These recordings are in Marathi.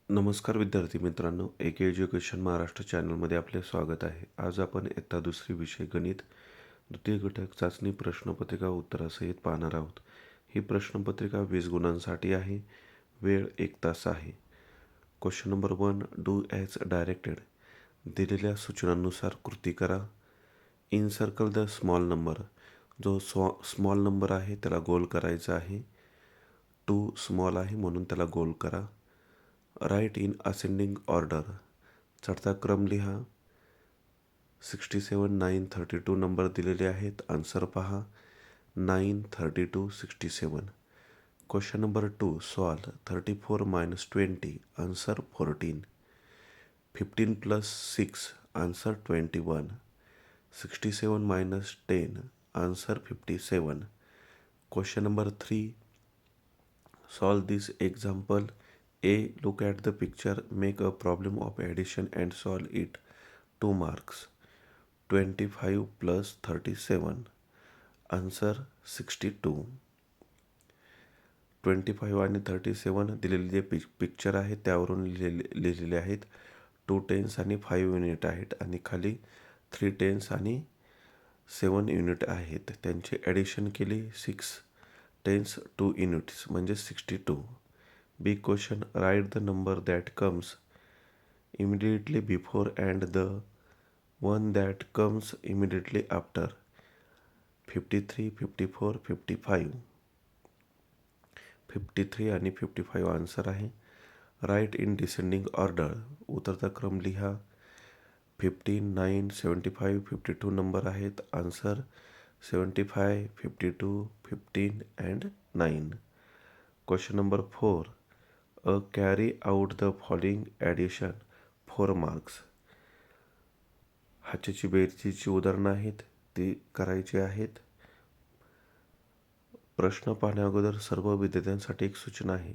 नमस्कार विद्यार्थी मित्रांनो, एके एज्युकेशन महाराष्ट्र चॅनलमध्ये आपले स्वागत आहे. आज आपण इयत्ता दुसरी विषय गणित द्वितीय घटक चाचणी प्रश्नपत्रिका उत्तरासहित पाहणार आहोत. ही प्रश्नपत्रिका 20 गुणांसाठी आहे. वेळ 1 तास आहे. Question number 1, do as directed. दिलेल्या सूचनांनुसार कृती करा. Encircle the small number. जो स्मॉल नंबर आहे त्याला गोल करायचा आहे. 2 स्मॉल आहे म्हणून त्याला गोल करा. Write in ascending order. चढता क्रम लिहा. 67, 9, 32 नंबर दिलेले आहेत. आन्सर पहा. 9, 32, 67. Question number 2, solve. 34 - 20, answer 14. 15 + 6, answer 21. 67 - 10, answer 57. Question number 3, solve this example. A. Look at the picture, make a problem of addition and solve it. 2 marks. 25 + 37, answer 62. 25 आणि 37 दिलेले जे पिक्चर आहे त्यावरून लिहिलेले आहेत. 2 टेन्स आणि 5 युनिट आहेत आणि खाली 3 टेन्स आणि 7 युनिट आहेत. त्यांची ॲडिशन केली. 6 टेन्स 2 युनिट्स म्हणजे 62. Big question, write the number that comes immediately before and the one that comes immediately after. 53, 54, 55. 53 आणि 55 आन्सर आहे. Write in descending order. उतरता क्रम लिहा. 15, 9, 75, 52 नंबर आहेत. Answer 75, 52, 15 and 9. Question number 4, carry out the following addition. 4 marks. हाच्याची बेरजेची उदाहरणं आहेत ती करायची आहेत. प्रश्न पाहण्याअगोदर सर्व विद्यार्थ्यांसाठी एक सूचना आहे.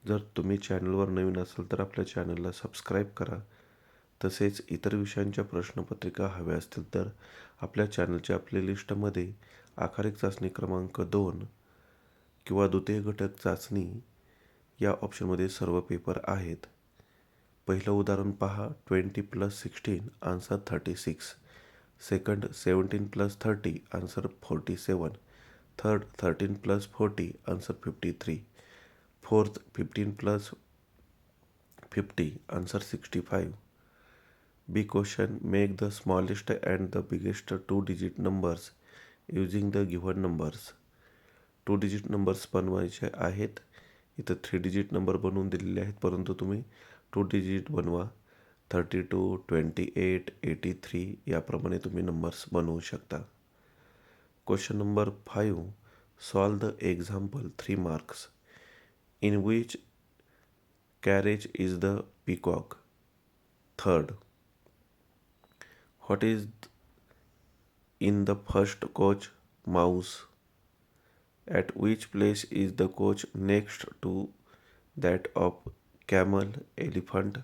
जर तुम्ही चॅनलवर नवीन असाल तर आपल्या चॅनलला सबस्क्राईब करा. तसेच इतर विषयांच्या प्रश्नपत्रिका हव्या असतील तर आपल्या चॅनलच्या प्लेलिस्टमध्ये आखारिक चाचणी क्रमांक 2 किंवा द्वितीय घटक चाचणी या ऑप्शनमध्ये सर्व पेपर आहेत. पहिलं उदाहरण पहा. 20 + 16, answer 36. Second 17 + 30, answer 47. Third 13 + 40, answer 53. Fourth 15 + 50, answer 65. Big question, make the smallest and the biggest 2-digit numbers using the given numbers. 2-digit numbers बनवायचे आहेत. इथं 3-digit नंबर बनवून दिलेले आहेत परंतु तुम्ही 2-digit बनवा. 32, 28, 83 याप्रमाणे तुम्ही नंबर्स बनवू शकता. Question number 5, solve the example. 3 marks. In which carriage is the peacock. Third. What is in the first coach. Mouse. At which place is the coach next to that of camel, elephant?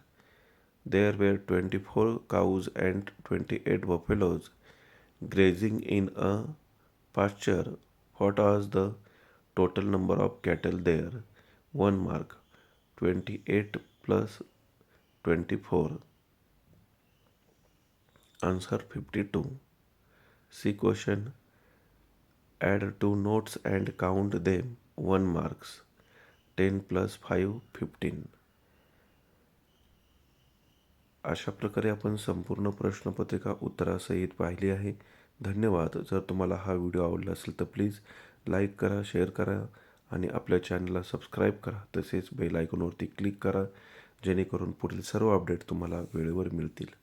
There were 24 cows and 28 buffaloes grazing in a pasture. What was the total number of cattle there? 1 mark. 28 plus 24. Answer 52. C question. Add 2 notes and count them. 1 marks. 10 + 5, 15. अशा प्रकारे आपण संपूर्ण प्रश्नपत्रिका उत्तरासहित पाहिली आहे. धन्यवाद. जर तुम्हाला हा व्हिडिओ आवडला असेल तर प्लीज लाईक करा, शेअर करा आणि आपल्या चॅनलला सबस्क्राईब करा. तसेच बेल आयकॉनवरती क्लिक करा जेणेकरून पुढील सर्व अपडेट तुम्हाला वेळेवर मिळतील.